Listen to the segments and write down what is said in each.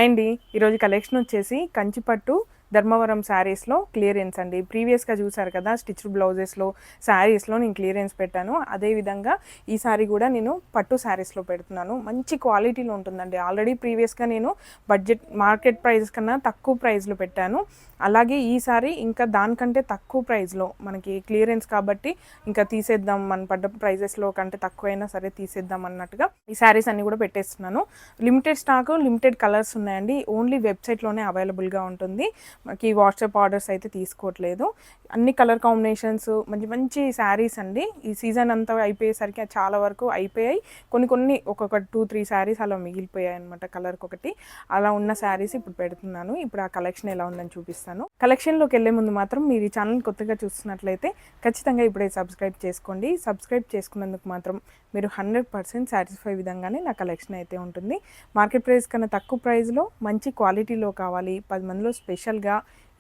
Hi అండి. ఈరోజు collection వచ్చేసి కంచిపట్టు ధర్మవరం శారీస్లో క్లియరెన్స్ అండి. ప్రీవియస్గా చూసారు కదా, స్టిచ్డ్ బ్లౌజెస్లో శారీస్లో నేను క్లియరెన్స్ పెట్టాను. అదేవిధంగా ఈ శారీ కూడా నేను పట్టు శారీస్లో పెడుతున్నాను. మంచి క్వాలిటీలో ఉంటుందండి. ఆల్రెడీ ప్రీవియస్గా నేను బడ్జెట్ మార్కెట్ ప్రైస్ కన్నా తక్కువ ప్రైస్లో పెట్టాను. అలాగే ఈ సారీ ఇంకా దానికంటే తక్కువ ప్రైస్లో మనకి క్లియరెన్స్ కాబట్టి ఇంకా తీసేద్దాం, మన పడ్డ ప్రైజెస్లో కంటే తక్కువైనా సరే తీసేద్దాం అన్నట్టుగా ఈ శారీస్ అన్నీ కూడా పెట్టేస్తున్నాను. లిమిటెడ్ స్టాక్, లిమిటెడ్ కలర్స్ ఉన్నాయండి. ఓన్లీ వెబ్సైట్లోనే అవైలబుల్గా ఉంటుంది. మనకి వాట్సాప్ ఆర్డర్స్ అయితే తీసుకోవట్లేదు. అన్ని కలర్ కాంబినేషన్స్, మంచి మంచి శారీస్ అండి. ఈ సీజన్ అంతా అయిపోయేసరికి చాలా వరకు అయిపోయాయి. కొన్ని ఒక్కొక్క 2-3 శారీస్ అలా మిగిలిపోయాయి అనమాట. కలర్కి ఒకటి అలా ఉన్న శారీస్ ఇప్పుడు పెడుతున్నాను. ఇప్పుడు ఆ కలెక్షన్ ఎలా ఉందని చూపిస్తాను. కలెక్షన్లోకి వెళ్ళే ముందు మాత్రం మీరు ఈ ఛానల్ కొత్తగా చూస్తున్నట్లయితే ఖచ్చితంగా ఇప్పుడే సబ్స్క్రైబ్ చేసుకోండి. సబ్స్క్రైబ్ చేసుకున్నందుకు మాత్రం మీరు 100% సాటిస్ఫై విధంగానే నా కలెక్షన్ అయితే ఉంటుంది. మార్కెట్ ప్రైస్ కన్నా తక్కువ ప్రైస్లో మంచి క్వాలిటీలో కావాలి, 10 మందిలో స్పెషల్గా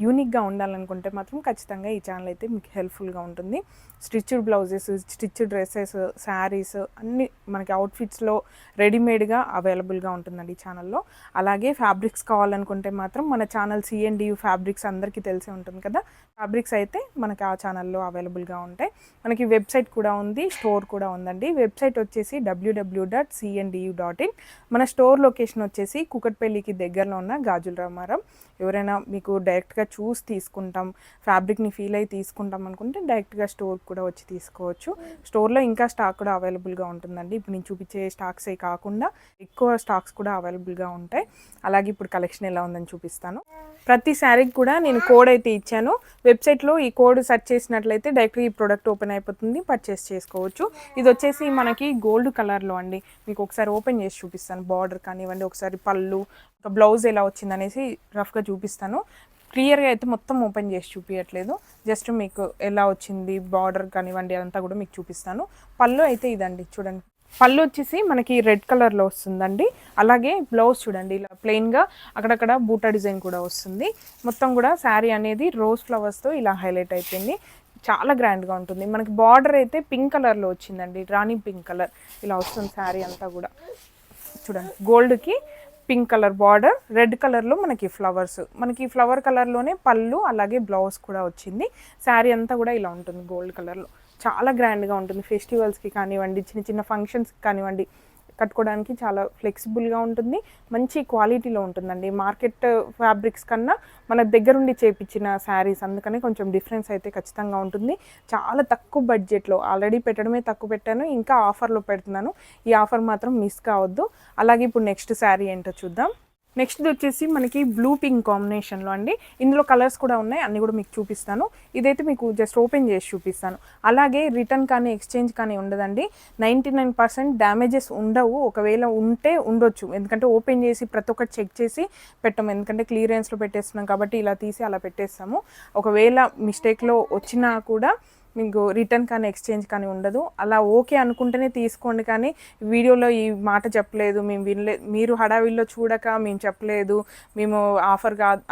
యూనిక్గా ఉండాలనుకుంటే మాత్రం ఖచ్చితంగా ఈ ఛానల్ అయితే మీకు హెల్ప్ఫుల్గా ఉంటుంది. Stitched blouses, stitched dresses, saris అన్నీ మనకి అవుట్ఫిట్స్లో రెడీమేడ్గా అవైలబుల్గా ఉంటుందండి ఈ ఛానల్లో. అలాగే ఫ్యాబ్రిక్స్ కావాలనుకుంటే మాత్రం మన ఛానల్ CNDU ఫ్యాబ్రిక్స్ అందరికీ తెలిసే ఉంటుంది కదా, ఫ్యాబ్రిక్స్ అయితే మనకి ఆ ఛానల్లో అవైలబుల్గా ఉంటాయి. మనకి వెబ్సైట్ కూడా ఉంది, స్టోర్ కూడా ఉందండి. వెబ్సైట్ వచ్చేసి www.cndu.in. మన స్టోర్ లొకేషన్ వచ్చేసి కూకట్పల్లికి దగ్గరలో ఉన్న గాజుల రామారం. ఎవరైనా మీకు డైరెక్ట్గా చూసి తీసుకుంటాం, ఫ్యాబ్రిక్ని ఫీల్ అయ్యి తీసుకుంటాం అనుకుంటే డైరెక్ట్గా స్టోర్ కూడా వచ్చి తీసుకోవచ్చు. స్టోర్లో ఇంకా స్టాక్ కూడా అవైలబుల్గా ఉంటుందండి. ఇప్పుడు నేను చూపించే స్టాక్సే కాకుండా ఎక్కువ స్టాక్స్ కూడా అవైలబుల్గా ఉంటాయి. అలాగే ఇప్పుడు కలెక్షన్ ఎలా ఉందని చూపిస్తాను. ప్రతి శారీకి కూడా నేను కోడ్ అయితే ఇచ్చాను. వెబ్సైట్లో ఈ కోడ్ సెర్చ్ చేసినట్లయితే డైరెక్ట్గా ఈ ప్రోడక్ట్ ఓపెన్ అయిపోతుంది, పర్చేస్ చేసుకోవచ్చు. ఇది వచ్చేసి మనకి గోల్డ్ కలర్లో అండి. మీకు ఒకసారి ఓపెన్ చేసి చూపిస్తాను. బార్డర్ కానివ్వండి, ఒకసారి పళ్ళు, ఒక బ్లౌజ్ ఎలా వచ్చిందనేసి రఫ్గా చూపిస్తాను. క్లియర్గా అయితే మొత్తం ఓపెన్ చేసి చూపించట్లేదు, జస్ట్ మీకు ఎలా వచ్చింది బార్డర్ కానివ్వండి అంతా కూడా మీకు చూపిస్తాను. పళ్ళు అయితే ఇదండి, చూడండి. పళ్ళు వచ్చేసి మనకి రెడ్ కలర్లో వస్తుందండి. అలాగే బ్లౌజ్ చూడండి, ఇలా ప్లెయిన్గా అక్కడక్కడ బూటా డిజైన్ కూడా వస్తుంది. మొత్తం కూడా శారీ అనేది రోజ్ ఫ్లవర్స్తో ఇలా హైలైట్ అయిపోయింది. చాలా గ్రాండ్గా ఉంటుంది. మనకి బార్డర్ అయితే పింక్ కలర్లో వచ్చిందండి, రాణి పింక్ కలర్ ఇలా వస్తుంది శారీ అంతా కూడా. చూడండి, గోల్డ్కి పింక్ కలర్ బార్డర్, రెడ్ కలర్లో మనకి ఫ్లవర్స్, మనకి ఫ్లవర్ కలర్లోనే పళ్ళు అలాగే బ్లౌజ్ కూడా వచ్చింది. శారీ అంతా కూడా ఇలా ఉంటుంది గోల్డ్ కలర్లో. చాలా గ్రాండ్గా ఉంటుంది. ఫెస్టివల్స్కి కానివ్వండి, చిన్న చిన్న ఫంక్షన్స్కి కానివ్వండి కట్టుకోవడానికి చాలా ఫ్లెక్సిబుల్గా ఉంటుంది. మంచి క్వాలిటీలో ఉంటుందండి. మార్కెట్ ఫ్యాబ్రిక్స్ కన్నా మన దగ్గరుండి చేపించిన శారీస్, అందుకని కొంచెం డిఫరెన్స్ అయితే ఖచ్చితంగా ఉంటుంది. చాలా తక్కువ బడ్జెట్లో, ఆల్రెడీ పెట్టడమే తక్కువ పెట్టాను, ఇంకా ఆఫర్లో పెడుతున్నాను. ఈ ఆఫర్ మాత్రం మిస్ కావద్దు. అలాగే ఇప్పుడు నెక్స్ట్ శారీ ఏంటో చూద్దాం. నెక్స్ట్ వచ్చేసి మనకి బ్లూ పింక్ కాంబినేషన్లో అండి. ఇందులో కలర్స్ కూడా ఉన్నాయి, అన్నీ కూడా మీకు చూపిస్తాను. ఇదైతే మీకు జస్ట్ ఓపెన్ చేసి చూపిస్తాను. అలాగే రిటర్న్ కానీ ఎక్స్చేంజ్ కానీ ఉండదండి. 99% డ్యామేజెస్ ఉండవు. ఒకవేళ ఉంటే ఉండొచ్చు, ఎందుకంటే ఓపెన్ చేసి ప్రతి ఒక్కటి చెక్ చేసి పెట్టాము. ఎందుకంటే క్లియరెన్స్లో పెట్టేస్తున్నాం కాబట్టి ఇలా తీసి అలా పెట్టేస్తాము. ఒకవేళ మిస్టేక్లో వచ్చినా కూడా మీకు రిటర్న్ కానీ ఎక్స్చేంజ్ కానీ ఉండదు. అలా ఓకే అనుకుంటేనే తీసుకోండి, కానీ వీడియోలో ఈ మాట చెప్పలేదు, మేము వినలేదు, మీరు హడావిల్లో చూడక మేము చెప్పలేదు, మేము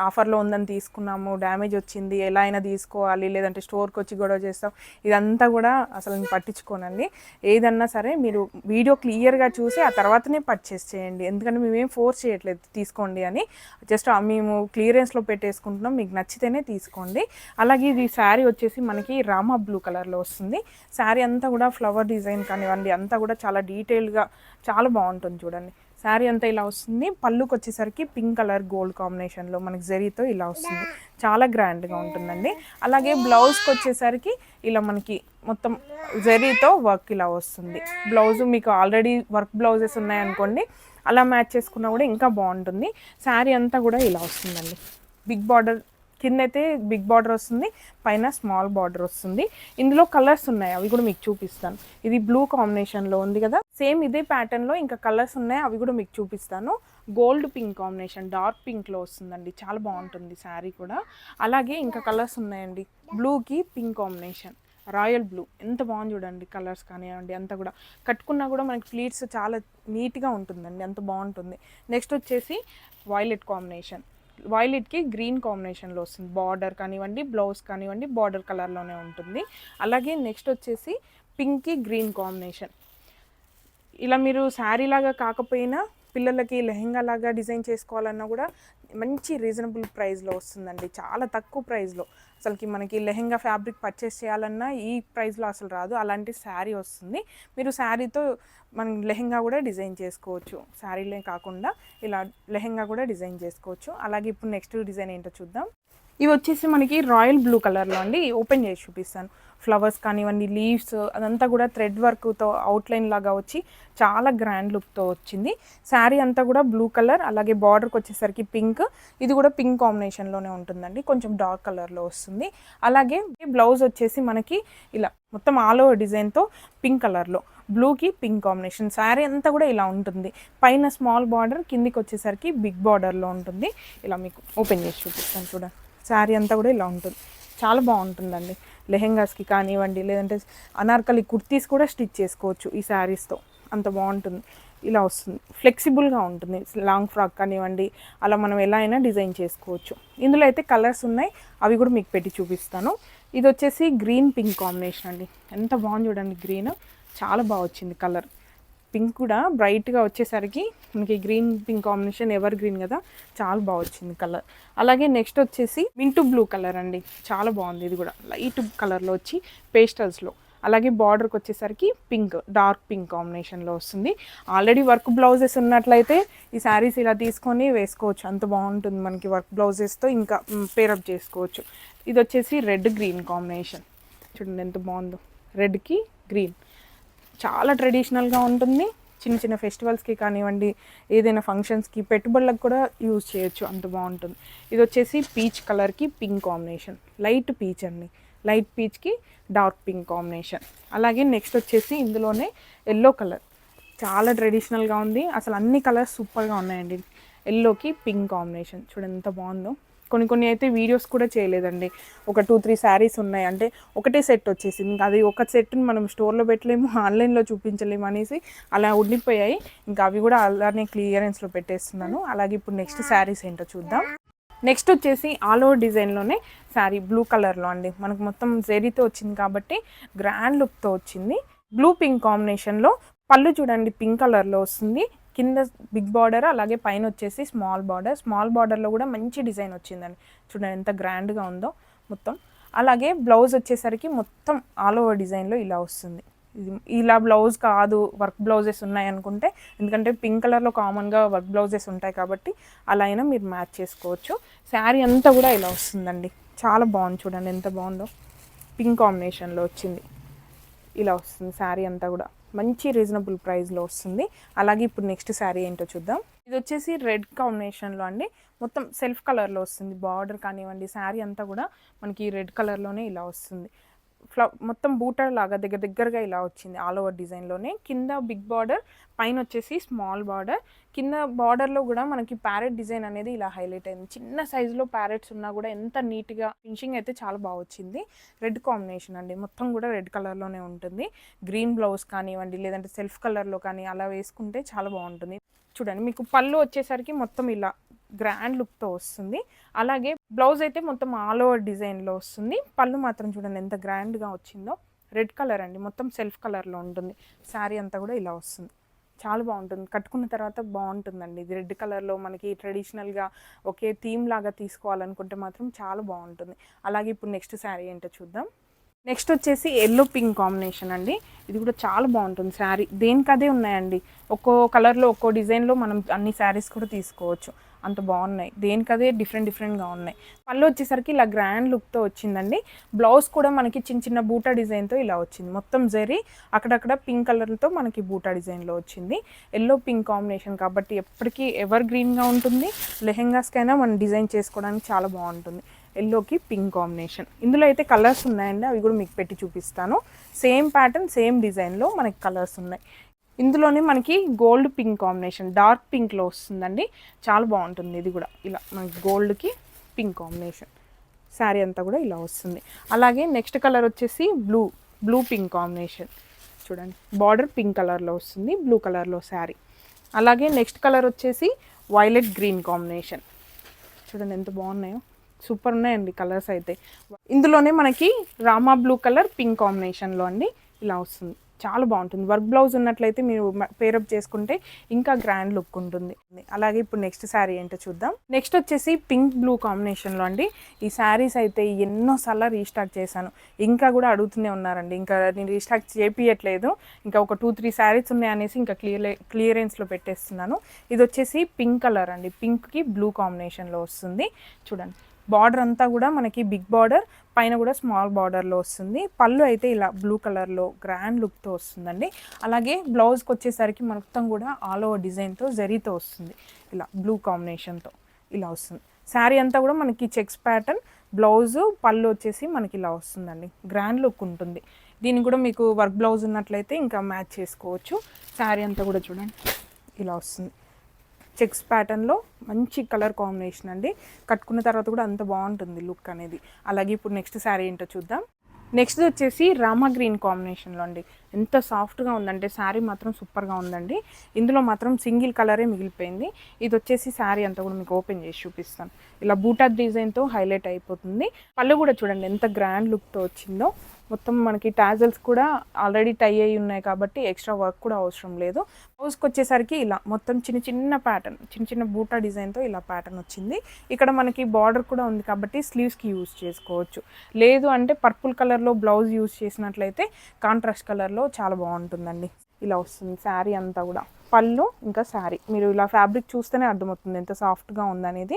ఆఫర్లో ఉందని తీసుకున్నాము, డ్యామేజ్ వచ్చింది, ఎలా అయినా తీసుకోవాలి, లేదంటే స్టోర్కి వచ్చి గొడవ చేస్తాం, ఇదంతా కూడా అసలు నేను పట్టించుకోనండి. ఏదన్నా సరే మీరు వీడియో క్లియర్గా చూసి ఆ తర్వాతనే పర్చేస్ చేయండి. ఎందుకంటే మేమేం ఫోర్స్ చేయట్లేదు తీసుకోండి అని, జస్ట్ మేము క్లియరెన్స్లో పెట్టేసుకుంటున్నాం, మీకు నచ్చితేనే తీసుకోండి. అలాగే ఇది శారీ వచ్చేసి మనకి రామా బ్లూ కలర్లో వస్తుంది. శారీ అంతా కూడా ఫ్లవర్ డిజైన్ కానివ్వండి అంతా కూడా చాలా డీటెయిల్గా చాలా బాగుంటుంది. చూడండి, శారీ అంతా ఇలా వస్తుంది. పళ్ళుకి వచ్చేసరికి పింక్ కలర్ గోల్డ్ కాంబినేషన్లో మనకి జరీతో ఇలా వస్తుంది. చాలా గ్రాండ్గా ఉంటుందండి. అలాగే బ్లౌజ్కి వచ్చేసరికి ఇలా మనకి మొత్తం జరీతో వర్క్ ఇలా వస్తుంది. బ్లౌజ్ మీకు ఆల్రెడీ వర్క్ బ్లౌజెస్ ఉన్నాయనుకోండి, అలా మ్యాచ్ చేసుకున్నా కూడా ఇంకా బాగుంటుంది. శారీ అంతా కూడా ఇలా వస్తుందండి. బిగ్ బార్డర్ కింద అయితే బిగ్ బార్డర్ వస్తుంది, పైన స్మాల్ బార్డర్ వస్తుంది. ఇందులో కలర్స్ ఉన్నాయి, అవి కూడా మీకు చూపిస్తాను. ఇది బ్లూ కాంబినేషన్లో ఉంది కదా, సేమ్ ఇదే ప్యాటర్న్లో ఇంకా కలర్స్ ఉన్నాయి, అవి కూడా మీకు చూపిస్తాను. గోల్డ్ పింక్ కాంబినేషన్, డార్క్ పింక్లో వస్తుందండి, చాలా బాగుంటుంది శారీ కూడా. అలాగే ఇంకా కలర్స్ ఉన్నాయండి. బ్లూకి పింక్ కాంబినేషన్, రాయల్ బ్లూ, ఎంత బాగుంది చూడండి. కలర్స్ కానివ్వండి అంతా కూడా కట్టుకున్నా కూడా మనకి ప్లీట్స్ చాలా నీట్గా ఉంటుందండి, అంత బాగుంటుంది. నెక్స్ట్ వచ్చేసి వైలెట్ కాంబినేషన్, వైలెట్కి గ్రీన్ కాంబినేషన్లో వస్తుంది. బార్డర్ కానివ్వండి, బ్లౌజ్ కానివ్వండి బార్డర్ కలర్లోనే ఉంటుంది. అలాగే నెక్స్ట్ వచ్చేసి పింక్కి గ్రీన్ కాంబినేషన్. ఇలా మీరు శారీ లాగా కాకపోయినా పిల్లలకి లెహెంగా లాగా డిజైన్ చేసుకోవాలన్నా కూడా మంచి రీజనబుల్ ప్రైస్లో వస్తుందండి, చాలా తక్కువ ప్రైస్లో. అసలుకి మనకి లెహెంగా ఫ్యాబ్రిక్ పర్చేస్ చేయాలన్నా ఈ ప్రైస్లో అసలు రాదు, అలాంటి శారీ వస్తుంది. మీరు శారీతో మనం లెహెంగా కూడా డిజైన్ చేసుకోవచ్చు, శారీలే కాకుండా ఇలా లెహెంగా కూడా డిజైన్ చేసుకోవచ్చు. అలాగే ఇప్పుడు నెక్స్ట్ డిజైన్ ఏంటో చూద్దాం. ఇవి వచ్చేసి మనకి రాయల్ బ్లూ కలర్లో అండి, ఓపెన్ చేసి చూపిస్తాను. ఫ్లవర్స్ కానివ్వండి, లీవ్స్ అదంతా కూడా థ్రెడ్ వర్క్తో అవుట్లైన్ లాగా వచ్చి చాలా గ్రాండ్ లుక్తో వచ్చింది. శారీ అంతా కూడా బ్లూ కలర్, అలాగే బార్డర్కి వచ్చేసరికి పింక్, ఇది కూడా పింక్ కాంబినేషన్లోనే ఉంటుందండి, కొంచెం డార్క్ కలర్లో వస్తుంది. అలాగే బ్లౌజ్ వచ్చేసి మనకి ఇలా మొత్తం ఆల్ ఓవర్ డిజైన్తో పింక్ కలర్లో, బ్లూకి పింక్ కాంబినేషన్. శారీ అంతా కూడా ఇలా ఉంటుంది, పైన స్మాల్ బార్డర్, కిందికి వచ్చేసరికి బిగ్ బార్డర్లో ఉంటుంది. ఇలా మీకు ఓపెన్ చేసి చూపిస్తాను చూడండి. శారీ అంతా కూడా ఇలా ఉంటుంది, చాలా బాగుంటుందండి. లెహెంగాస్కి కానివ్వండి, లేదంటే అనార్కలి కుర్తీస్ కూడా స్టిచ్ చేసుకోవచ్చు ఈ శారీస్తో, అంత బాగుంటుంది. ఇలా వస్తుంది, ఫ్లెక్సిబుల్గా ఉంటుంది. లాంగ్ ఫ్రాక్ కానివ్వండి, అలా మనం ఎలా అయినా డిజైన్ చేసుకోవచ్చు. ఇందులో అయితే కలర్స్ ఉన్నాయి, అవి కూడా మీకు పెట్టి చూపిస్తాను. ఇది వచ్చేసి గ్రీన్ పింక్ కాంబినేషన్ అండి, ఎంత బాగుంది చూడండి. గ్రీన్ చాలా బాగా వచ్చింది కలర్, పింక్ కూడా బ్రైట్గా వచ్చేసరికి మనకి green pink combination ever green కదా, చాలా బాగా వచ్చింది కలర్. అలాగే నెక్స్ట్ వచ్చేసి మింటూ బ్లూ కలర్ అండి, చాలా బాగుంది. ఇది కూడా లైట్ కలర్లో వచ్చి పేస్టల్స్లో, అలాగే బార్డర్కి వచ్చేసరికి పింక్, డార్క్ పింక్ కాంబినేషన్లో వస్తుంది. ఆల్రెడీ వర్క్ బ్లౌజెస్ ఉన్నట్లయితే ఈ శారీస్ ఇలా తీసుకొని వేసుకోవచ్చు, అంత బాగుంటుంది. మనకి వర్క్ బ్లౌజెస్తో ఇంకా పేరప్ చేసుకోవచ్చు. ఇది వచ్చేసి రెడ్ గ్రీన్ కాంబినేషన్, చూడండి ఎంత బాగుందో, రెడ్కి గ్రీన్, చాలా ట్రెడిషనల్గా ఉంటుంది. చిన్న చిన్న ఫెస్టివల్స్కి కానివ్వండి, ఏదైనా ఫంక్షన్స్కి, పెట్టుబడులకు కూడా యూజ్ చేయొచ్చు, అంత బాగుంటుంది. ఇది వచ్చేసి పీచ్ కలర్కి పింక్ కాంబినేషన్, లైట్ పీచ్ అండి, లైట్ పీచ్కి డార్క్ పింక్ కాంబినేషన్. అలాగే నెక్స్ట్ వచ్చేసి ఇందులోనే ఎల్లో కలర్, చాలా ట్రెడిషనల్గా ఉంది. అసలు అన్ని కలర్స్ సూపర్గా ఉన్నాయండి. ఎల్లోకి పింక్ కాంబినేషన్, చూడండి ఎంత బాగుందో. కొన్ని అయితే వీడియోస్ కూడా చేయలేదండి, ఒక 2-3 శారీస్ ఉన్నాయి, అంటే ఒకటే సెట్ వచ్చేసింది. ఇంకా అది ఒక సెట్ని మనం స్టోర్లో పెట్టలేము, ఆన్లైన్లో చూపించలేము అనేసి అలా ఉండిపోయాయి. ఇంకా అవి కూడా అలానే క్లియరెన్స్లో పెట్టేస్తున్నాను. అలాగే ఇప్పుడు నెక్స్ట్ శారీస్ ఏంటో చూద్దాం. నెక్స్ట్ వచ్చేసి ఆల్ ఓవర్ డిజైన్లోనే శారీ బ్లూ కలర్లో అండి, మనకు మొత్తం జెరీతో వచ్చింది కాబట్టి గ్రాండ్ లుక్తో వచ్చింది. బ్లూ పింక్ కాంబినేషన్లో పళ్ళు చూడండి, పింక్ కలర్లో వస్తుంది. కింద బిగ్ బార్డర్, అలాగే పైన వచ్చేసి స్మాల్ బార్డర్. స్మాల్ బార్డర్లో కూడా మంచి డిజైన్ వచ్చిందండి, చూడండి ఎంత గ్రాండ్గా ఉందో మొత్తం. అలాగే బ్లౌజ్ వచ్చేసరికి మొత్తం ఆల్ ఓవర్ డిజైన్లో ఇలా వస్తుంది. ఇది ఇలా బ్లౌజ్ కాదు, వర్క్ బ్లౌజెస్ ఉన్నాయనుకుంటే, ఎందుకంటే పింక్ కలర్లో కామన్గా వర్క్ బ్లౌజెస్ ఉంటాయి కాబట్టి అలా అయినా మీరు మ్యాచ్ చేసుకోవచ్చు. శారీ అంతా కూడా ఇలా వస్తుందండి, చాలా బాగుంది, చూడండి ఎంత బాగుందో. పింక్ కాంబినేషన్లో వచ్చింది, ఇలా వస్తుంది శారీ అంతా కూడా, మంచి రీజనబుల్ ప్రైస్లో వస్తుంది. అలాగే ఇప్పుడు నెక్స్ట్ శారీ ఏంటో చూద్దాం. ఇది వచ్చేసి రెడ్ కాంబినేషన్లో అండి, మొత్తం సెల్ఫ్ కలర్లో వస్తుంది. బార్డర్ కానివ్వండి, శారీ అంతా కూడా మనకి రెడ్ కలర్లోనే ఇలా వస్తుంది. మొత్తం బూటర్ లాగా దగ్గరగా ఇలా వచ్చింది ఆల్ ఓవర్ డిజైన్లోనే. కింద బిగ్ బార్డర్, పైన వచ్చేసి స్మాల్ బార్డర్. కింద బార్డర్లో కూడా మనకి ప్యారెట్ డిజైన్ అనేది ఇలా హైలైట్ అయింది. చిన్న సైజులో ప్యారెట్స్ ఉన్నా కూడా ఎంత నీట్గా, ఫినిషింగ్ అయితే చాలా బాగా వచ్చింది. రెడ్ కాంబినేషన్ అండి, మొత్తం కూడా రెడ్ కలర్లోనే ఉంటుంది. గ్రీన్ బ్లౌజ్ కానివ్వండి, లేదంటే సెల్ఫ్ కలర్లో కానీ అలా వేసుకుంటే చాలా బాగుంటుంది. చూడండి మీకు పళ్ళు వచ్చేసరికి మొత్తం ఇలా గ్రాండ్ లుక్తో వస్తుంది. అలాగే బ్లౌజ్ అయితే మొత్తం ఆల్ ఓవర్ డిజైన్లో వస్తుంది. పళ్ళు మాత్రం చూడండి ఎంత గ్రాండ్గా వచ్చిందో. రెడ్ కలర్ అండి, మొత్తం సెల్ఫ్ కలర్లో ఉంటుంది. శారీ అంతా కూడా ఇలా వస్తుంది, చాలా బాగుంటుంది. కట్టుకున్న తర్వాత బాగుంటుందండి. ఇది రెడ్ కలర్లో మనకి ట్రెడిషనల్గా ఒకే థీమ్ లాగా తీసుకోవాలనుకుంటే మాత్రం చాలా బాగుంటుంది. అలాగే ఇప్పుడు నెక్స్ట్ శారీ ఏంటో చూద్దాం. నెక్స్ట్ వచ్చేసి ఎల్లో పింక్ కాంబినేషన్ అండి, ఇది కూడా చాలా బాగుంటుంది శారీ. దేనికదే ఉన్నాయండి, ఒక్కో కలర్లో ఒక్కో డిజైన్లో మనం అన్ని శారీస్ కూడా తీసుకోవచ్చు, అంత బాగున్నాయి. దేనికదే డిఫరెంట్గా ఉన్నాయి. పళ్ళు వచ్చేసరికి ఇలా గ్రాండ్ లుక్తో వచ్చిందండి. బ్లౌజ్ కూడా మనకి చిన్న చిన్న బూటా డిజైన్తో ఇలా వచ్చింది. మొత్తం జరీ అక్కడక్కడ పింక్ కలర్తో మనకి బూటా డిజైన్లో వచ్చింది. ఎల్లో పింక్ కాంబినేషన్ కాబట్టి ఎప్పటికీ ఎవర్ గ్రీన్గా ఉంటుంది. లెహెంగాస్కైనా మనం డిజైన్ చేసుకోవడానికి చాలా బాగుంటుంది. ఎల్లోకి పింక్ కాంబినేషన్. ఇందులో అయితే కలర్స్ ఉన్నాయండి, అవి కూడా మీకు పెట్టి చూపిస్తాను. సేమ్ ప్యాటర్న్, సేమ్ డిజైన్లో మనకి కలర్స్ ఉన్నాయి. ఇందులోనే మనకి గోల్డ్ పింక్ కాంబినేషన్, డార్క్ పింక్లో వస్తుందండి, చాలా బాగుంటుంది. ఇది కూడా ఇలా మనకి గోల్డ్కి పింక్ కాంబినేషన్, శారీ అంతా కూడా ఇలా వస్తుంది. అలాగే నెక్స్ట్ కలర్ వచ్చేసి బ్లూ పింక్ కాంబినేషన్, చూడండి బార్డర్ పింక్ కలర్లో వస్తుంది, బ్లూ కలర్లో శారీ. అలాగే నెక్స్ట్ కలర్ వచ్చేసి వైలెట్ గ్రీన్ కాంబినేషన్, చూడండి ఎంత బాగున్నాయో, సూపర్ ఉన్నాయండి కలర్స్ అయితే. ఇందులోనే మనకి రామా బ్లూ కలర్ పింక్ కాంబినేషన్లో అండి ఇలా వస్తుంది. చాలా బాగుంటుంది. వర్క్ బ్లౌజ్ ఉన్నట్లయితే మీరు పేరప్ చేసుకుంటే ఇంకా గ్రాండ్ లుక్ ఉంటుంది. అలాగే ఇప్పుడు నెక్స్ట్ శారీ ఏంటో చూద్దాం. నెక్స్ట్ వచ్చేసి పింక్ బ్లూ కాంబినేషన్లో అండి. ఈ శారీస్ అయితే ఎన్నోసార్లు రీస్టాక్ చేశాను, ఇంకా కూడా అడుగుతూనే ఉన్నారండి. ఇంకా నేను రీస్టాక్ చేపియట్లేదు, ఇంకా ఒక 2-3 శారీస్ ఉన్నాయి అనేసి ఇంకా క్లియరెన్స్లో పెట్టేస్తున్నాను. ఇది వచ్చేసి పింక్ కలర్ అండి, పింక్కి బ్లూ కాంబినేషన్లో వస్తుంది. చూడండి, బార్డర్ అంతా కూడా మనకి బిగ్ బార్డర్, పైన కూడా స్మాల్ బార్డర్లో వస్తుంది. పళ్ళు అయితే ఇలా బ్లూ కలర్లో గ్రాండ్ లుక్తో వస్తుందండి. అలాగే బ్లౌజ్కి వచ్చేసరికి మొత్తం కూడా ఆల్ ఓవర్ డిజైన్తో జరీతో వస్తుంది, ఇలా బ్లూ కాంబినేషన్తో ఇలా వస్తుంది. శారీ అంతా కూడా మనకి చెక్స్ ప్యాటర్న్, బ్లౌజు పళ్ళు వచ్చేసి మనకి ఇలా వస్తుందండి. గ్రాండ్ లుక్ ఉంటుంది. దీనికి కూడా మీకు వర్క్ బ్లౌజ్ ఉన్నట్లయితే ఇంకా మ్యాచ్ చేసుకోవచ్చు. శారీ అంతా కూడా చూడండి ఇలా వస్తుంది, చెక్స్ ప్యాటర్న్లో మంచి కలర్ కాంబినేషన్ అండి. కట్టుకున్న తర్వాత కూడా అంత బాగుంటుంది లుక్ అనేది. అలాగే ఇప్పుడు నెక్స్ట్ శారీ ఏంటో చూద్దాం. నెక్స్ట్ వచ్చేసి రామా గ్రీన్ కాంబినేషన్లో అండి. ఎంత సాఫ్ట్గా ఉందంటే శారీ మాత్రం సూపర్గా ఉందండి. ఇందులో మాత్రం సింగిల్ కలరే మిగిలిపోయింది. ఇది వచ్చేసి శారీ అంతా కూడా మీకు ఓపెన్ చేసి చూపిస్తాను. ఇలా బూటా డిజైన్తో హైలైట్ అయిపోతుంది. పళ్ళు కూడా చూడండి ఎంత గ్రాండ్ లుక్తో వచ్చిందో. మొత్తం మనకి టాజల్స్ కూడా ఆల్రెడీ టై అయి ఉన్నాయి కాబట్టి ఎక్స్ట్రా వర్క్ కూడా అవసరం లేదు. బ్లౌజ్కి వచ్చేసరికి ఇలా మొత్తం చిన్న చిన్న ప్యాటర్న్, చిన్న చిన్న బూటా డిజైన్తో ఇలా ప్యాటర్న్ వచ్చింది. ఇక్కడ మనకి బార్డర్ కూడా ఉంది కాబట్టి స్లీవ్స్కి యూజ్ చేసుకోవచ్చు. లేదు అంటే పర్పుల్ కలర్లో బ్లౌజ్ యూజ్ చేసినట్లయితే కాంట్రాస్ట్ కలర్లో చాలా బాగుంటుందండి. ఇలా వస్తుంది శారీ అంతా కూడా. పళ్ళు ఇంకా శారీ మీరు ఇలా ఫ్యాబ్రిక్ చూస్తేనే అర్థమవుతుంది ఎంత సాఫ్ట్గా ఉందనేది.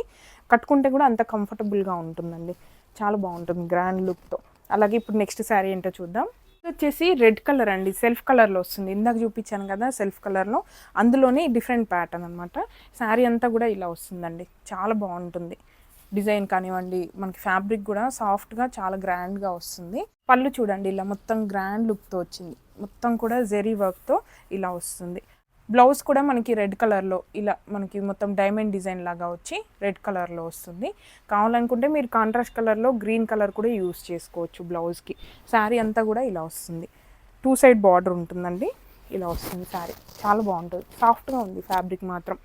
కట్టుకుంటే కూడా అంత కంఫర్టబుల్గా ఉంటుందండి, చాలా బాగుంటుంది గ్రాండ్ లుక్తో. అలాగే ఇప్పుడు నెక్స్ట్ శారీ ఏంటో చూద్దాం. ఇది వచ్చేసి రెడ్ కలర్ అండి, సెల్ఫ్ కలర్లో వస్తుంది. ఇందాక చూపించాను కదా సెల్ఫ్ కలర్లో, అందులోనే డిఫరెంట్ ప్యాటర్న్ అనమాట. శారీ అంతా కూడా ఇలా వస్తుందండి, చాలా బాగుంటుంది. డిజైన్ కానివ్వండి, మనకి ఫ్యాబ్రిక్ కూడా సాఫ్ట్గా చాలా గ్రాండ్గా వస్తుంది. పళ్ళు చూడండి ఇలా మొత్తం గ్రాండ్ లుక్తో వచ్చింది, మొత్తం కూడా జెరీ వర్క్తో ఇలా వస్తుంది. బ్లౌజ్ కూడా మనకి రెడ్ కలర్లో ఇలా మనకి మొత్తం డైమండ్ డిజైన్ లాగా వచ్చి రెడ్ కలర్లో వస్తుంది. కావాలనుకుంటే మీరు కాంట్రాస్ట్ కలర్లో గ్రీన్ కలర్ కూడా యూస్ చేసుకోవచ్చు బ్లౌజ్కి. శారీ అంతా కూడా ఇలా వస్తుంది, 2 సైడ్ బార్డర్ ఉంటుందండి. ఇలా వస్తుంది శారీ, చాలా బాగుంటుంది. సాఫ్ట్గా ఉంది ఫ్యాబ్రిక్ మాత్రం,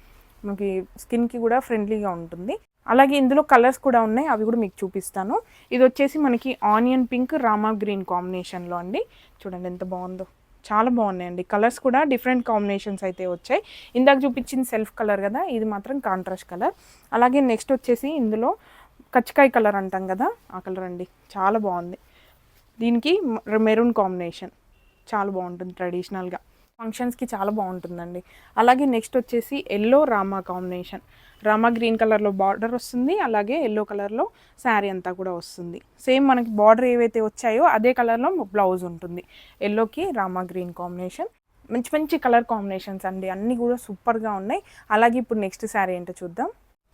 మనకి స్కిన్కి కూడా ఫ్రెండ్లీగా ఉంటుంది. అలాగే ఇందులో కలర్స్ కూడా ఉన్నాయి, అవి కూడా మీకు చూపిస్తాను. ఇది వచ్చేసి మనకి ఆనియన్ పింక్ రామా గ్రీన్ కాంబినేషన్లో అండి. చూడండి ఎంత బాగుందో, చాలా బాగున్నాయండి. కలర్స్ కూడా డిఫరెంట్ కాంబినేషన్స్ అయితే వచ్చాయి. ఇందాక చూపించింది సెల్ఫ్ కలర్ కదా, ఇది మాత్రం కాంట్రాస్ట్ కలర్. అలాగే నెక్స్ట్ వచ్చేసి ఇందులో కచ్చకాయ కలర్ అంటాం కదా, ఆ కలర్ అండి, చాలా బాగుంది. దీనికి మెరూన్ కాంబినేషన్ చాలా బాగుంటుంది, ట్రెడిషనల్గా ఫంక్షన్స్కి చాలా బాగుంటుందండి. అలాగే నెక్స్ట్ వచ్చేసి yellow Rama combination, Rama green కలర్లో బార్డర్ వస్తుంది, అలాగే ఎల్లో కలర్లో శారీ అంతా కూడా వస్తుంది. సేమ్ మనకి బార్డర్ ఏవైతే వచ్చాయో అదే కలర్లో బ్లౌజ్ ఉంటుంది. ఎల్లోకి రామా గ్రీన్ కాంబినేషన్, మంచి మంచి కలర్ కాంబినేషన్స్ అండి, అన్నీ కూడా సూపర్గా ఉన్నాయి. అలాగే ఇప్పుడు నెక్స్ట్ శారీ ఏంటో చూద్దాం.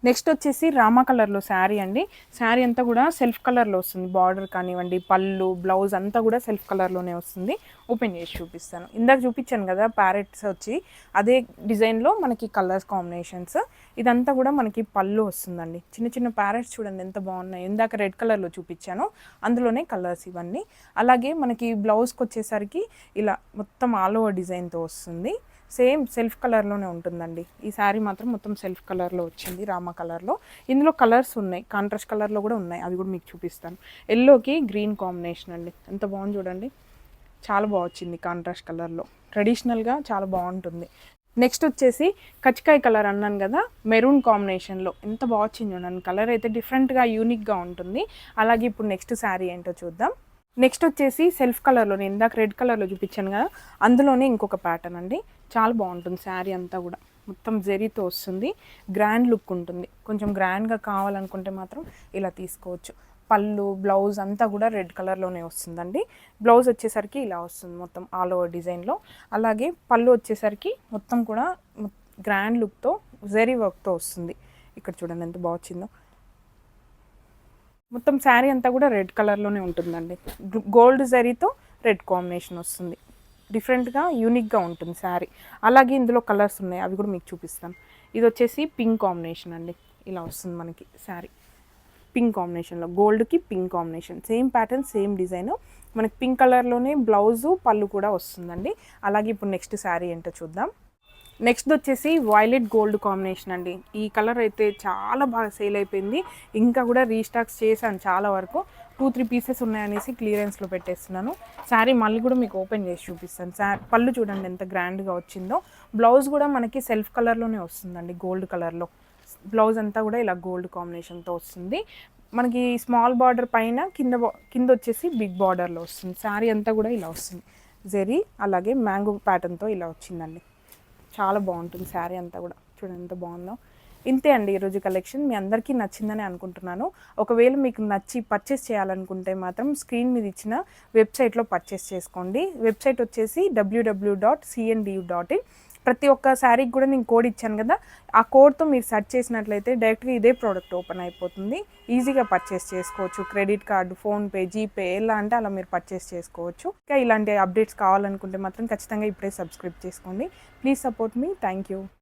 నెక్స్ట్ వచ్చేసి రామా కలర్లో శారీ అండి. శారీ అంతా కూడా సెల్ఫ్ కలర్లో వస్తుంది, బార్డర్ కానివ్వండి, పళ్ళు, బ్లౌజ్ అంతా కూడా సెల్ఫ్ కలర్లోనే వస్తుంది. ఓపెన్ చేసి చూపిస్తాను. ఇందాక చూపించాను కదా ప్యారెట్స్ వచ్చి, అదే డిజైన్లో మనకి కలర్స్ కాంబినేషన్స్. ఇదంతా కూడా మనకి పళ్ళు వస్తుందండి. చిన్న చిన్న ప్యారెట్స్ చూడండి ఎంత బాగున్నాయి. ఇందాక రెడ్ కలర్లో చూపించాను, అందులోనే కలర్స్ ఇవన్నీ. అలాగే మనకి బ్లౌజ్కి వచ్చేసరికి ఇలా మొత్తం ఆల్ ఓవర్ డిజైన్తో వస్తుంది. సేమ్ సెల్ఫ్ కలర్లోనే ఉంటుందండి. ఈ శారీ మాత్రం మొత్తం సెల్ఫ్ కలర్లో వచ్చింది, రామా కలర్లో. ఇందులో కలర్స్ ఉన్నాయి, కాంట్రాస్ట్ కలర్లో కూడా ఉన్నాయి, అవి కూడా మీకు చూపిస్తాను. ఎల్లోకి గ్రీన్ కాంబినేషన్ అండి, ఎంత బాగుంది చూడండి, చాలా బాగా వచ్చింది కాంట్రాస్ట్ కలర్లో. ట్రెడిషనల్గా చాలా బాగుంటుంది. నెక్స్ట్ వచ్చేసి కచ్చకాయ కలర్ అన్నాను కదా, మెరూన్ కాంబినేషన్లో ఎంత బాగా వచ్చింది చూడండి. కలర్ అయితే డిఫరెంట్గా యూనిక్గా ఉంటుంది. అలాగే ఇప్పుడు నెక్స్ట్ శారీ ఏంటో చూద్దాం. నెక్స్ట్ వచ్చేసి సెల్ఫ్ కలర్లో, నేను ఇందాక రెడ్ కలర్లో చూపించాను కదా, అందులోనే ఇంకొక ప్యాటర్న్ అండి. చాలా బాగుంటుంది శారీ అంతా కూడా, మొత్తం జరీతో వస్తుంది, గ్రాండ్ లుక్ ఉంటుంది. కొంచెం గ్రాండ్గా కావాలనుకుంటే మాత్రం ఇలా తీసుకోవచ్చు. పళ్ళు, బ్లౌజ్ అంతా కూడా రెడ్ కలర్లోనే వస్తుందండి. బ్లౌజ్ వచ్చేసరికి ఇలా వస్తుంది మొత్తం ఆల్ ఓవర్ డిజైన్లో. అలాగే పళ్ళు వచ్చేసరికి మొత్తం కూడా గ్రాండ్ లుక్తో జరీ వర్క్తో వస్తుంది. ఇక్కడ చూడండి ఎంత బాగా వచ్చిందో. మొత్తం శారీ అంతా కూడా రెడ్ కలర్లోనే ఉంటుందండి. గోల్డ్ జరీతో రెడ్ కాంబినేషన్ వస్తుంది, డిఫరెంట్గా యూనిక్గా ఉంటుంది శారీ. అలాగే ఇందులో కలర్స్ ఉన్నాయి, అవి కూడా మీకు చూపిస్తాను. ఇది వచ్చేసి పింక్ కాంబినేషన్ అండి, ఇలా వస్తుంది మనకి శారీ. పింక్ కాంబినేషన్లో గోల్డ్కి pink combination, same pattern same design. మనకి పింక్ కలర్లోనే బ్లౌజు, పళ్ళు కూడా వస్తుందండి. అలాగే ఇప్పుడు నెక్స్ట్ శారీ ఏంటో చూద్దాం. నెక్స్ట్ వచ్చేసి వైలెట్ గోల్డ్ కాంబినేషన్ అండి. ఈ కలర్ అయితే చాలా బాగా సేల్ అయిపోయింది. ఇంకా కూడా రీస్టాక్స్ చేశాను చాలా వరకు. 2-3 పీసెస్ ఉన్నాయనేసి క్లియరెన్స్లో పెట్టేస్తున్నాను. శారీ మళ్ళీ కూడా మీకు ఓపెన్ చేసి చూపిస్తాను. పళ్ళు చూడండి ఎంత గ్రాండ్గా వచ్చిందో. బ్లౌజ్ కూడా మనకి సెల్ఫ్ కలర్లోనే వస్తుందండి, గోల్డ్ కలర్లో. బ్లౌజ్ అంతా కూడా ఇలా గోల్డ్ కాంబినేషన్తో వస్తుంది. మనకి స్మాల్ బార్డర్ పైన కింద వచ్చేసి బిగ్ బార్డర్లో వస్తుంది. శారీ అంతా కూడా ఇలా వస్తుంది. జెరీ అలాగే మ్యాంగో ప్యాటర్న్తో ఇలా వచ్చిందండి. చాలా బాగుంటుంది శారీ అంతా కూడా. చూడండి ఎంత బాగుందో. ఇంతే అండి ఈరోజు కలెక్షన్. మీ అందరికీ నచ్చిందని అనుకుంటున్నాను. ఒకవేళ మీకు నచ్చి పర్చేస్ చేయాలనుకుంటే మాత్రం స్క్రీన్ మీద ఇచ్చిన వెబ్సైట్లో పర్చేస్ చేసుకోండి. వెబ్సైట్ వచ్చేసి www.cndu.in. ప్రతి ఒక్క శారీకి కూడా నేను కోడ్ ఇచ్చాను కదా, ఆ కోడ్తో మీరు సెర్చ్ చేసినట్లయితే డైరెక్ట్గా ఇదే ప్రోడక్ట్ ఓపెన్ అయిపోతుంది. ఈజీగా పర్చేస్ చేసుకోవచ్చు. క్రెడిట్ కార్డు, ఫోన్పే, జీపే ఎలా అంటే అలా మీరు పర్చేస్ చేసుకోవచ్చు. ఇంకా ఇలాంటి అప్డేట్స్ కావాలనుకుంటే మాత్రం ఖచ్చితంగా ఇప్పుడే సబ్స్క్రైబ్ చేసుకోండి. Please support me. Thank you.